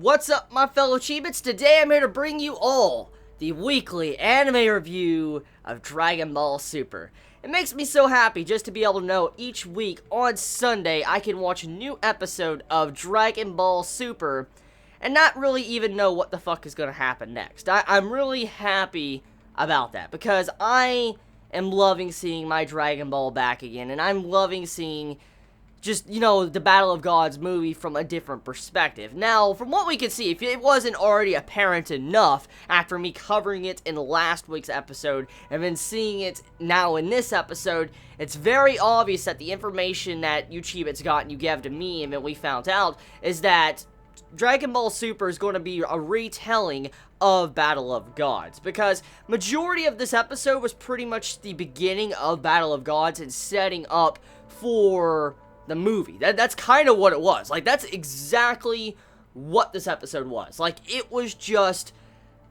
What's up, my fellow Chibits? Today I'm here to bring you all the weekly anime review of Dragon Ball Super. It makes me so happy just to be able to know each week on Sunday I can watch a new episode of Dragon Ball Super and not really even know what the fuck is going to happen next. I'm really happy about that because I am loving seeing my Dragon Ball back again, and I'm loving seeing just, the Battle of Gods movie from a different perspective. Now, from what we can see, if it wasn't already apparent enough after me covering it in last week's episode and then seeing it now in this episode, it's very obvious that the information that you Chibits got and you gave to me and then we found out is that Dragon Ball Super is going to be a retelling of Battle of Gods, because majority of this episode was pretty much the beginning of Battle of Gods and setting up for the movie. That's kind of what it was. Like, that's exactly what this episode was. Like, it was just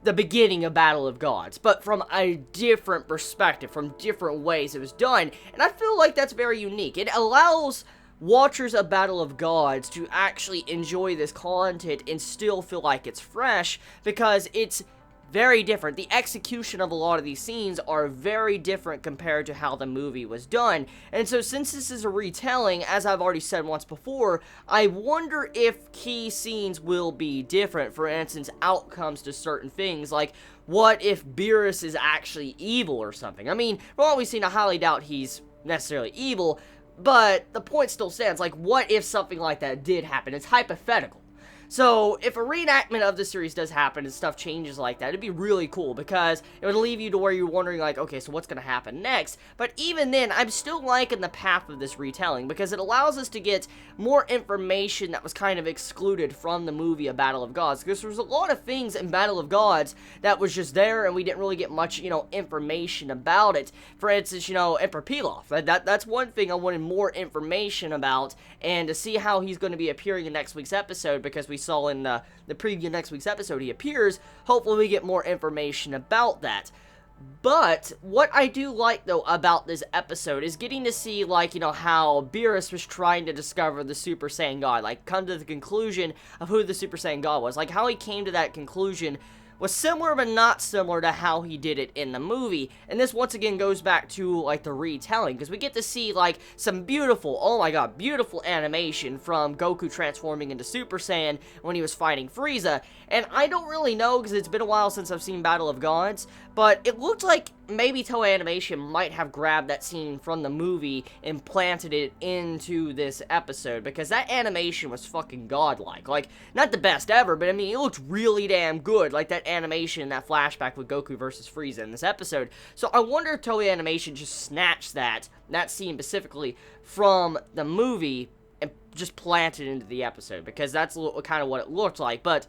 the beginning of Battle of Gods, but from a different perspective, from different ways it was done, and I feel like that's very unique. It allows watchers of Battle of Gods to actually enjoy this content and still feel like it's fresh, because it's very different. The execution of a lot of these scenes are very different compared to how the movie was done. And so since this is a retelling, as I've already said once before, I wonder if key scenes will be different. For instance, outcomes to certain things, like what if Beerus is actually evil or something? I mean, from what we've seen, I highly doubt he's necessarily evil, but the point still stands. Like, what if something like that did happen? It's hypothetical. So, if a reenactment of the series does happen and stuff changes like that, it'd be really cool, because it would leave you to where you're wondering, like, okay, so what's going to happen next? But even then, I'm still liking the path of this retelling, because it allows us to get more information that was kind of excluded from the movie of Battle of Gods, because there was a lot of things in Battle of Gods that was just there, and we didn't really get much, information about it. For instance, Emperor Pilaf. That's one thing I wanted more information about, and to see how he's going to be appearing in next week's episode, because we saw in the preview of next week's episode he appears. Hopefully we get more information about that. But what I do like, though, about this episode is getting to see, like, how Beerus was trying to discover the Super Saiyan God, like, come to the conclusion of who the Super Saiyan God was. Like, how he came to that conclusion was similar but not similar to how he did it in the movie. And this once again goes back to, like, the retelling, because we get to see, like, some beautiful, oh my god, beautiful animation from Goku transforming into Super Saiyan when he was fighting Frieza. And I don't really know, because it's been a while since I've seen Battle of Gods, but it looked like maybe Toei Animation might have grabbed that scene from the movie and planted it into this episode, because that animation was fucking godlike. Like, not the best ever, but I mean, it looked really damn good, like that animation, that flashback with Goku versus Frieza in this episode. So I wonder if Toei Animation just snatched that scene specifically from the movie and just planted it into the episode, because that's kind of what it looked like. But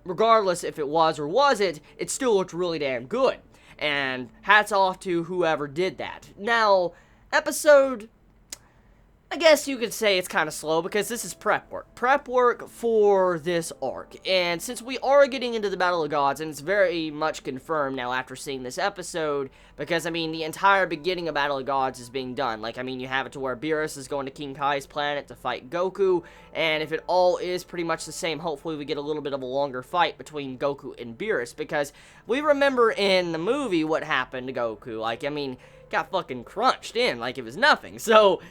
regardless if it was or wasn't, it still looked really damn good. And hats off to whoever did that. Now, episode, I guess you could say it's kind of slow, because this is prep work. Prep work for this arc. And since we are getting into the Battle of Gods, and it's very much confirmed now after seeing this episode, because, I mean, the entire beginning of Battle of Gods is being done. Like, I mean, you have it to where Beerus is going to King Kai's planet to fight Goku, and if it all is pretty much the same, hopefully we get a little bit of a longer fight between Goku and Beerus, because we remember in the movie what happened to Goku. Like, I mean, got fucking crunched in like it was nothing. So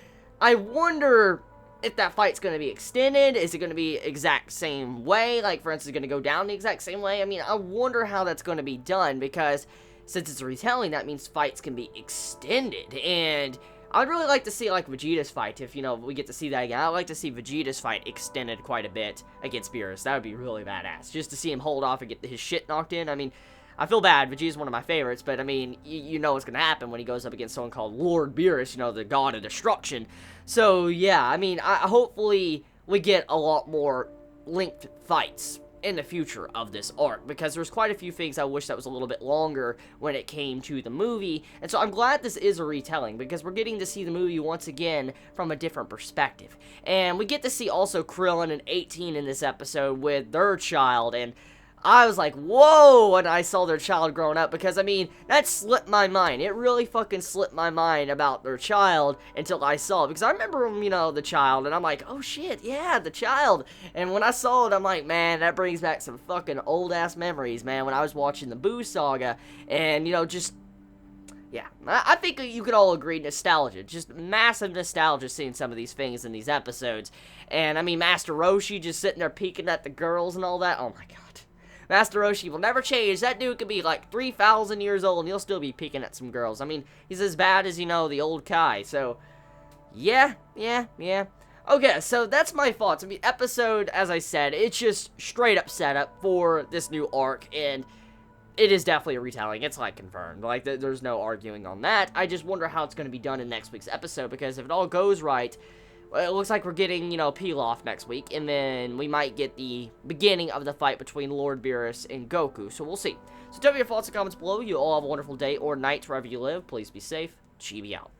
I wonder if that fight's going to be extended. Is it going to be exact same way? Like, for instance, going to go down the exact same way? I mean, I wonder how that's going to be done, because since it's a retelling, that means fights can be extended. And I would really like to see, like, Vegeta's fight, if, we get to see that again. I would like to see Vegeta's fight extended quite a bit against Beerus. That would be really badass. Just to see him hold off and get his shit knocked in. I mean, I feel bad. Vegeta's one of my favorites, but, I mean, you know what's going to happen when he goes up against someone called Lord Beerus, the god of destruction. So, yeah, I mean, hopefully we get a lot more linked fights in the future of this arc, because there's quite a few things I wish that was a little bit longer when it came to the movie, and so I'm glad this is a retelling, because we're getting to see the movie once again from a different perspective. And we get to see also Krillin and 18 in this episode with their child, and I was like, whoa, when I saw their child growing up, because, I mean, that slipped my mind. It really fucking slipped my mind about their child until I saw it, because I remember, you know, the child, and I'm like, oh shit, yeah, the child, and when I saw it, I'm like, man, that brings back some fucking old-ass memories, man, when I was watching the Boo Saga, and, you know, just, yeah, I think you could all agree, nostalgia, just massive nostalgia seeing some of these things in these episodes, and, I mean, Master Roshi just sitting there peeking at the girls and all that, oh my god. Master Roshi will never change. That dude could be like 3,000 years old and he'll still be peeking at some girls. I mean, he's as bad as, you know, the old Kai. So, yeah. Okay, so that's my thoughts. I mean, episode, as I said, it's just straight up setup for this new arc. And it is definitely a retelling. It's like confirmed. Like, there's no arguing on that. I just wonder how it's going to be done in next week's episode. Because if it all goes right, well, it looks like we're getting, you know, Pilaf next week, and then we might get the beginning of the fight between Lord Beerus and Goku, so we'll see. So tell me your thoughts and comments below. You all have a wonderful day or night wherever you live. Please be safe. Chibi out.